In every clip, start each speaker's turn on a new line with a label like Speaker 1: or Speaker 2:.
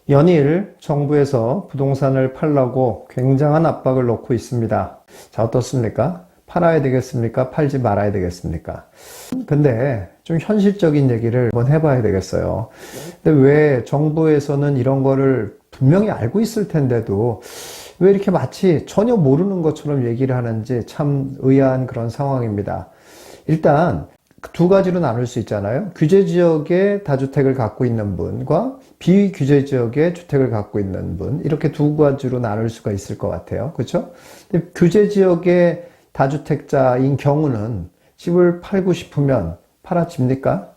Speaker 1: 연일 정부에서 부동산을 팔라고 굉장한 압박을 넣고 있습니다. 자, 어떻습니까? 팔아야 되겠습니까? 팔지 말아야 되겠습니까? 근데 좀 현실적인 얘기를 한번 해봐야 되겠어요. 근데 왜 정부에서는 이런 거를 분명히 알고 있을 텐데도 왜 이렇게 마치 전혀 모르는 것처럼 얘기를 하는지 참 의아한 그런 상황입니다. 일단 두 가지로 나눌 수 있잖아요. 규제 지역에 다주택을 갖고 있는 분과 비규제 지역에 주택을 갖고 있는 분, 이렇게 두 가지로 나눌 수가 있을 것 같아요. 그렇죠? 근데 규제 지역의 다주택자인 경우는 집을 팔고 싶으면 팔아집니까?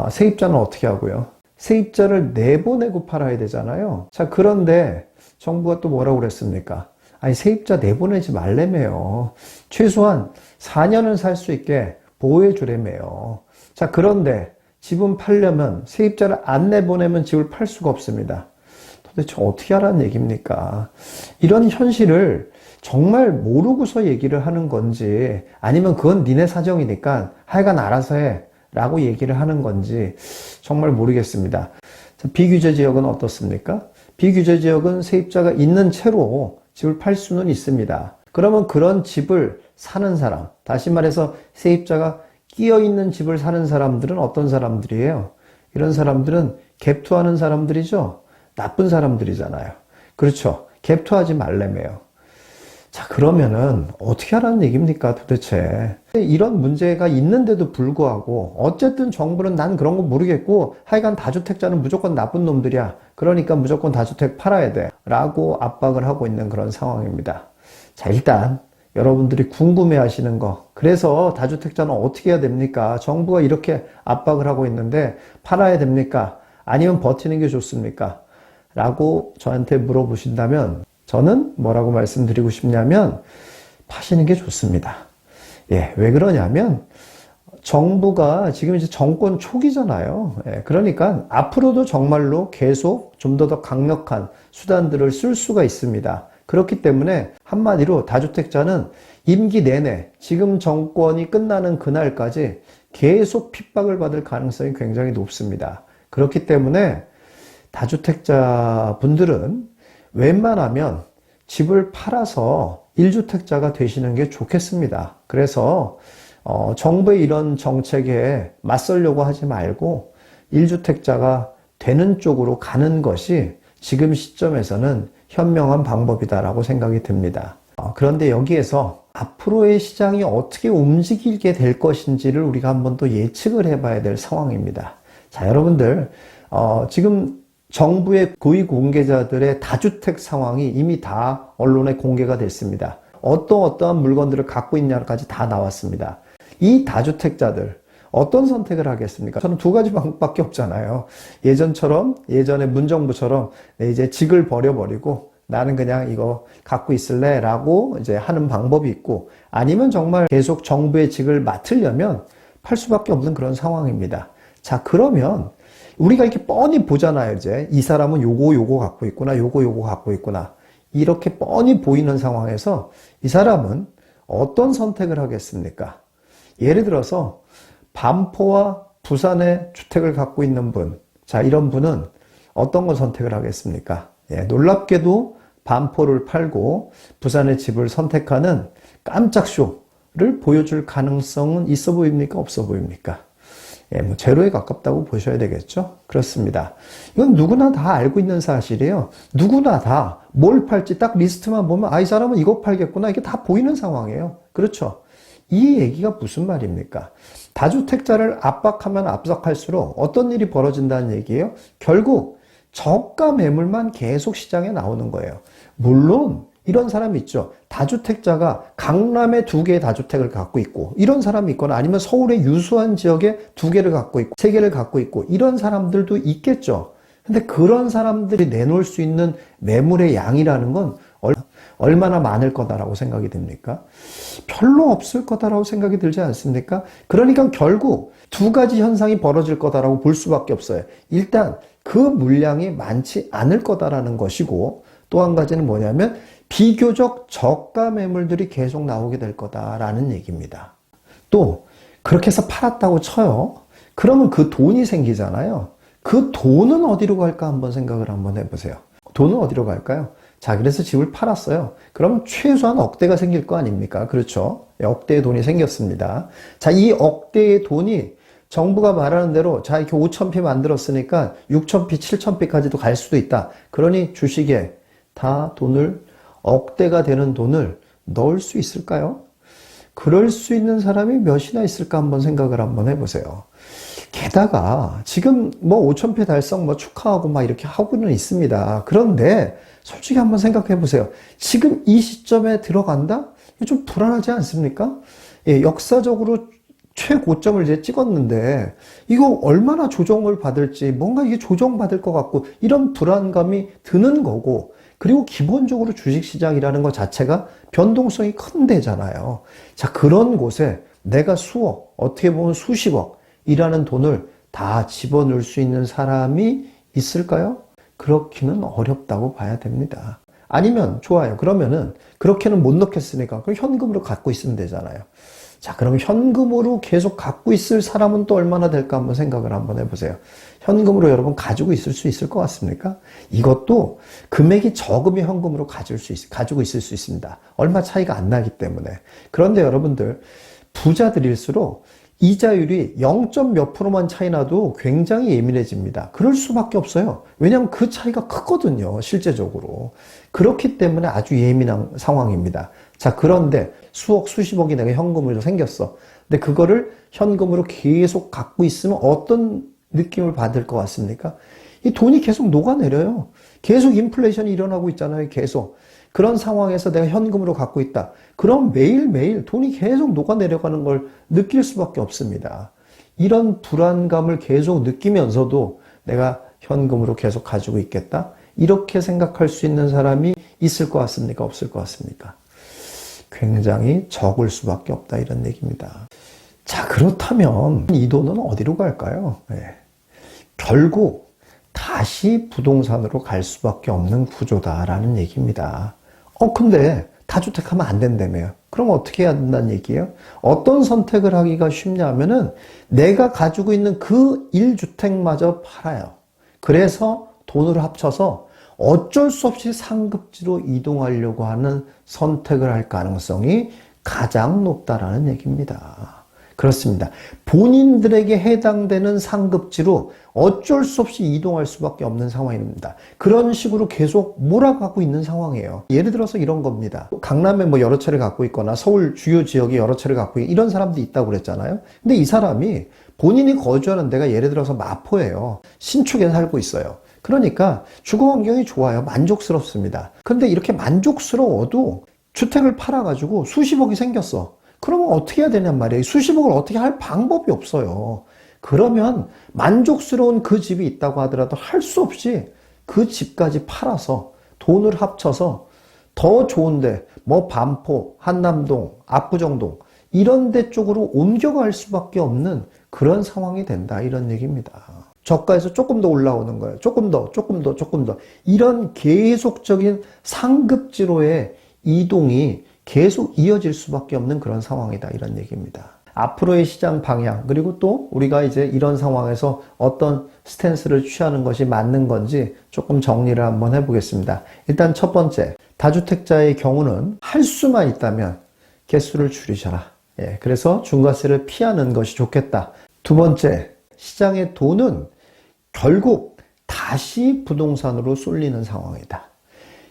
Speaker 1: 세입자는 어떻게 하고요? 세입자를 내보내고 팔아야 되잖아요. 자, 그런데 정부가 또 뭐라고 그랬습니까? 아니, 세입자 내보내지 말래매요. 최소한 4년은 살 수 있게 보호해 주래매요. 자, 그런데 집은 팔려면 세입자를 안 내보내면 집을 팔 수가 없습니다. 도대체 어떻게 하라는 얘기입니까? 이런 현실을 정말 모르고서 얘기를 하는 건지, 아니면 그건 니네 사정이니까 하여간 알아서 해 라고 얘기를 하는 건지 정말 모르겠습니다. 자, 비규제 지역은 어떻습니까? 비규제 지역은 세입자가 있는 채로 집을 팔 수는 있습니다. 그러면 그런 집을 사는 사람, 다시 말해서 세입자가 끼어 있는 집을 사는 사람들은 어떤 사람들이에요? 이런 사람들은 갭투하는 사람들이죠. 나쁜 사람들이잖아요. 그렇죠. 갭투하지 말래매요. 자, 그러면은 어떻게 하라는 얘기입니까, 도대체? 이런 문제가 있는데도 불구하고 어쨌든 정부는 난 그런 거 모르겠고 하여간 다주택자는 무조건 나쁜 놈들이야. 그러니까 무조건 다주택 팔아야 돼. 라고 압박을 하고 있는 그런 상황입니다. 자, 일단 여러분들이 궁금해 하시는 거, 그래서 다주택자는 어떻게 해야 됩니까? 정부가 이렇게 압박을 하고 있는데 팔아야 됩니까? 아니면 버티는 게 좋습니까? 라고 저한테 물어보신다면 저는 뭐라고 말씀드리고 싶냐면 파시는 게 좋습니다. 예, 왜 그러냐면 정부가 지금 이제 정권 초기잖아요. 예, 그러니까 앞으로도 정말로 계속 좀 더 강력한 수단들을 쓸 수가 있습니다. 그렇기 때문에 한마디로 다주택자는 임기 내내 지금 정권이 끝나는 그날까지 계속 핍박을 받을 가능성이 굉장히 높습니다. 그렇기 때문에 다주택자 분들은 웬만하면 집을 팔아서 1주택자가 되시는 게 좋겠습니다. 그래서 정부의 이런 정책에 맞서려고 하지 말고 1주택자가 되는 쪽으로 가는 것이 지금 시점에서는 현명한 방법이다라고 생각이 듭니다. 그런데 여기에서 앞으로의 시장이 어떻게 움직이게 될 것인지를 우리가 한번 또 예측을 해봐야 될 상황입니다. 자, 여러분들 지금 정부의 고위 공개자들의 다주택 상황이 이미 다 언론에 공개가 됐습니다. 어떠한 물건들을 갖고 있냐까지 다 나왔습니다. 이 다주택자들 어떤 선택을 하겠습니까? 저는 두 가지 방법밖에 없잖아요. 예전에 문정부처럼 이제 직을 버려버리고 나는 그냥 이거 갖고 있을래 라고 이제 하는 방법이 있고, 아니면 정말 계속 정부의 직을 맡으려면 팔 수밖에 없는 그런 상황입니다. 자, 그러면 우리가 이렇게 뻔히 보잖아요. 이제 이 사람은 요거 갖고 있구나, 요거 갖고 있구나, 이렇게 뻔히 보이는 상황에서 이 사람은 어떤 선택을 하겠습니까? 예를 들어서 반포와 부산에 주택을 갖고 있는 분, 자, 이런 분은 어떤 걸 선택을 하겠습니까? 예, 놀랍게도 반포를 팔고 부산의 집을 선택하는 깜짝 쇼를 보여줄 가능성은 있어 보입니까? 없어 보입니까? 예, 뭐 제로에 가깝다고 보셔야 되겠죠? 그렇습니다. 이건 누구나 다 알고 있는 사실이에요. 누구나 다 뭘 팔지 딱 리스트만 보면 이 사람은 이거 팔겠구나, 이게 다 보이는 상황이에요. 그렇죠? 이 얘기가 무슨 말입니까? 다주택자를 압박하면 압박할수록 어떤 일이 벌어진다는 얘기예요? 결국 저가 매물만 계속 시장에 나오는 거예요. 물론 이런 사람이 있죠. 다주택자가 강남에 2개의 다주택을 갖고 있고 이런 사람이 있거나, 아니면 서울의 유수한 지역에 2개를 갖고 있고 3개를 갖고 있고 이런 사람들도 있겠죠. 근데 그런 사람들이 내놓을 수 있는 매물의 양이라는 건 얼마나 많을 거다라고 생각이 듭니까? 별로 없을 거다라고 생각이 들지 않습니까? 그러니까 결국 두 가지 현상이 벌어질 거다라고 볼 수밖에 없어요. 일단 그 물량이 많지 않을 거다라는 것이고, 또 한 가지는 뭐냐면 비교적 저가 매물들이 계속 나오게 될 거다라는 얘기입니다. 또 그렇게 해서 팔았다고 쳐요. 그러면 그 돈이 생기잖아요. 그 돈은 어디로 갈까 한번 생각을 한번 해보세요. 돈은 어디로 갈까요? 자, 그래서 집을 팔았어요. 그럼 최소한 억대가 생길 거 아닙니까? 그렇죠? 억대의 돈이 생겼습니다. 자, 이 억대의 돈이 정부가 말하는 대로 자, 이렇게 5,000피 만들었으니까 6,000피, 7,000피까지도 갈 수도 있다. 그러니 주식에 다 돈을, 억대가 되는 돈을 넣을 수 있을까요? 그럴 수 있는 사람이 몇이나 있을까 한번 생각을 한번 해보세요. 게다가 지금 뭐 5,000피 달성 뭐 축하하고 막 이렇게 하고는 있습니다. 그런데 솔직히 한번 생각해 보세요. 지금 이 시점에 들어간다? 좀 불안하지 않습니까? 예, 역사적으로 최고점을 이제 찍었는데 이거 얼마나 조정을 받을지 뭔가 이게 조정받을 것 같고 이런 불안감이 드는 거고, 그리고 기본적으로 주식시장이라는 것 자체가 변동성이 큰 데잖아요. 자, 그런 곳에 내가 수억, 어떻게 보면 수십억이라는 돈을 다 집어넣을 수 있는 사람이 있을까요? 그렇기는 어렵다고 봐야 됩니다. 아니면 좋아요. 그러면은 그렇게는 못 넣겠으니까 그럼 현금으로 갖고 있으면 되잖아요. 자, 그럼 현금으로 계속 갖고 있을 사람은 또 얼마나 될까 한번 생각을 한번 해보세요. 현금으로 여러분 가지고 있을 수 있을 것 같습니까? 이것도 금액이 적으면 현금으로 가지고 있을 수 있습니다. 얼마 차이가 안 나기 때문에. 그런데 여러분들, 부자들일수록 이자율이 0. 몇 프로만 차이 나도 굉장히 예민해집니다. 그럴 수밖에 없어요. 왜냐하면 그 차이가 크거든요, 실제적으로. 그렇기 때문에 아주 예민한 상황입니다. 자, 그런데 수억, 수십억이 내가 현금으로 생겼어. 근데 그거를 현금으로 계속 갖고 있으면 어떤 느낌을 받을 것 같습니까? 이 돈이 계속 녹아내려요. 계속 인플레이션이 일어나고 있잖아요, 계속. 그런 상황에서 내가 현금으로 갖고 있다. 그럼 매일매일 돈이 계속 녹아내려가는 걸 느낄 수밖에 없습니다. 이런 불안감을 계속 느끼면서도 내가 현금으로 계속 가지고 있겠다? 이렇게 생각할 수 있는 사람이 있을 것 같습니까? 없을 것 같습니까? 굉장히 적을 수밖에 없다, 이런 얘기입니다. 자, 그렇다면 이 돈은 어디로 갈까요? 네. 결국 다시 부동산으로 갈 수밖에 없는 구조다라는 얘기입니다. 근데 다주택하면 안 된다며요. 그럼 어떻게 해야 된다는 얘기예요? 어떤 선택을 하기가 쉽냐면은 내가 가지고 있는 그 1주택마저 팔아요. 그래서 돈을 합쳐서 어쩔 수 없이 상급지로 이동하려고 하는 선택을 할 가능성이 가장 높다라는 얘기입니다. 그렇습니다. 본인들에게 해당되는 상급지로 어쩔 수 없이 이동할 수밖에 없는 상황입니다. 그런 식으로 계속 몰아가고 있는 상황이에요. 예를 들어서 이런 겁니다. 강남에 뭐 여러 채를 갖고 있거나 서울 주요 지역에 여러 채를 갖고 있는 이런 사람도 있다고 그랬잖아요. 근데 이 사람이 본인이 거주하는 데가 예를 들어서 마포예요. 신축에 살고 있어요. 그러니까 주거 환경이 좋아요. 만족스럽습니다. 근데 이렇게 만족스러워도 주택을 팔아가지고 수십억이 생겼어. 그러면 어떻게 해야 되냔 말이에요. 수십억을 어떻게 할 방법이 없어요. 그러면 만족스러운 그 집이 있다고 하더라도 할 수 없이 그 집까지 팔아서 돈을 합쳐서 더 좋은데 뭐 반포, 한남동, 압구정동 이런 데 쪽으로 옮겨갈 수밖에 없는 그런 상황이 된다, 이런 얘기입니다. 저가에서 조금 더 올라오는 거예요. 조금 더. 이런 계속적인 상급지로의 이동이 계속 이어질 수밖에 없는 그런 상황이다, 이런 얘기입니다. 앞으로의 시장 방향, 그리고 또 우리가 이제 이런 상황에서 어떤 스탠스를 취하는 것이 맞는 건지 조금 정리를 한번 해보겠습니다. 일단 첫 번째, 다주택자의 경우는 할 수만 있다면 개수를 줄이셔라. 예, 그래서 중과세를 피하는 것이 좋겠다. 두 번째, 시장의 돈은 결국 다시 부동산으로 쏠리는 상황이다.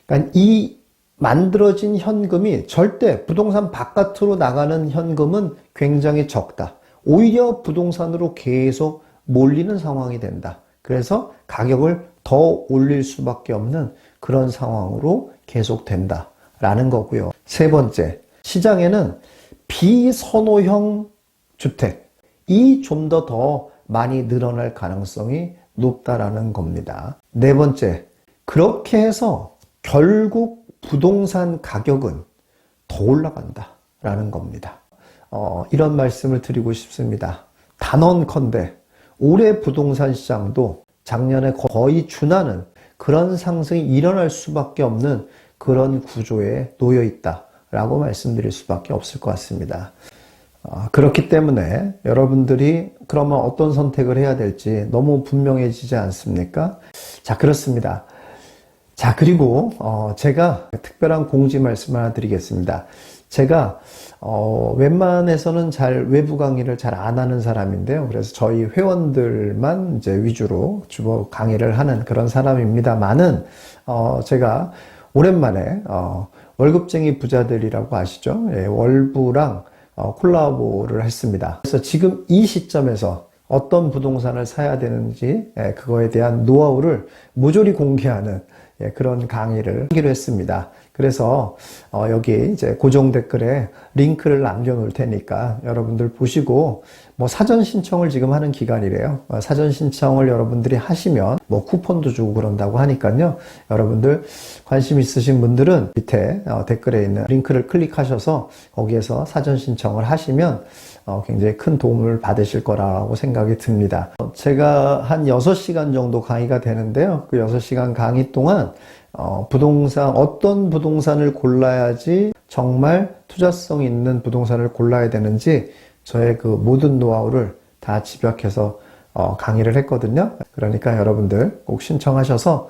Speaker 1: 그러니까 이 만들어진 현금이 절대 부동산 바깥으로 나가는 현금은 굉장히 적다. 오히려 부동산으로 계속 몰리는 상황이 된다. 그래서 가격을 더 올릴 수밖에 없는 그런 상황으로 계속 된다라는 거고요. 세 번째, 시장에는 비선호형 주택이 좀 더 많이 늘어날 가능성이 높다라는 겁니다. 네 번째, 그렇게 해서 결국 부동산 가격은 더 올라간다라는 겁니다. 이런 말씀을 드리고 싶습니다. 단언컨대 올해 부동산 시장도 작년에 거의 준하는 그런 상승이 일어날 수밖에 없는 그런 구조에 놓여 있다라고 말씀드릴 수밖에 없을 것 같습니다. 그렇기 때문에 여러분들이 그러면 어떤 선택을 해야 될지 너무 분명해지지 않습니까? 자, 그렇습니다. 자, 그리고 제가 특별한 공지 말씀 하나 드리겠습니다. 제가 웬만해서는 잘 외부 강의를 잘 안 하는 사람인데요. 그래서 저희 회원들만 이제 위주로 주로 강의를 하는 그런 사람입니다만은 제가 오랜만에 월급쟁이 부자들이라고 아시죠? 예, 월부랑 콜라보를 했습니다. 그래서 지금 이 시점에서 어떤 부동산을 사야 되는지 그거에 대한 노하우를 모조리 공개하는 그런 강의를 하기로 했습니다. 그래서 여기 이제 고정 댓글에 링크를 남겨놓을 테니까 여러분들 보시고 뭐 사전 신청을 지금 하는 기간이래요. 사전 신청을 여러분들이 하시면 뭐 쿠폰도 주고 그런다고 하니까요. 여러분들 관심 있으신 분들은 밑에 댓글에 있는 링크를 클릭하셔서 거기에서 사전 신청을 하시면 굉장히 큰 도움을 받으실 거라고 생각이 듭니다. 제가 한 6시간 정도 강의가 되는데요. 그 6시간 강의 동안 어떤 부동산을 골라야지 정말 투자성 있는 부동산을 골라야 되는지 저의 그 모든 노하우를 다 집약해서 강의를 했거든요. 그러니까 여러분들 꼭 신청하셔서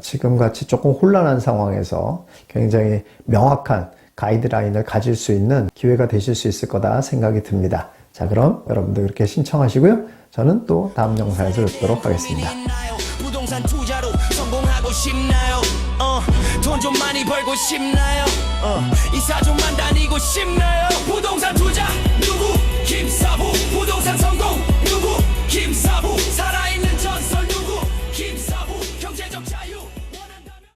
Speaker 1: 지금같이 조금 혼란한 상황에서 굉장히 명확한 가이드라인을 가질 수 있는 기회가 되실 수 있을 거다 생각이 듭니다. 자, 그럼 여러분들 그렇게 신청하시고요. 저는 또 다음 영상에서 뵙도록 하겠습니다.
Speaker 2: 부동산 투자로 성공하고 싶나요? 돈 좀 많이 벌고 싶나요? 이사 좀만 다니고 싶나요? 부동산 투자 누구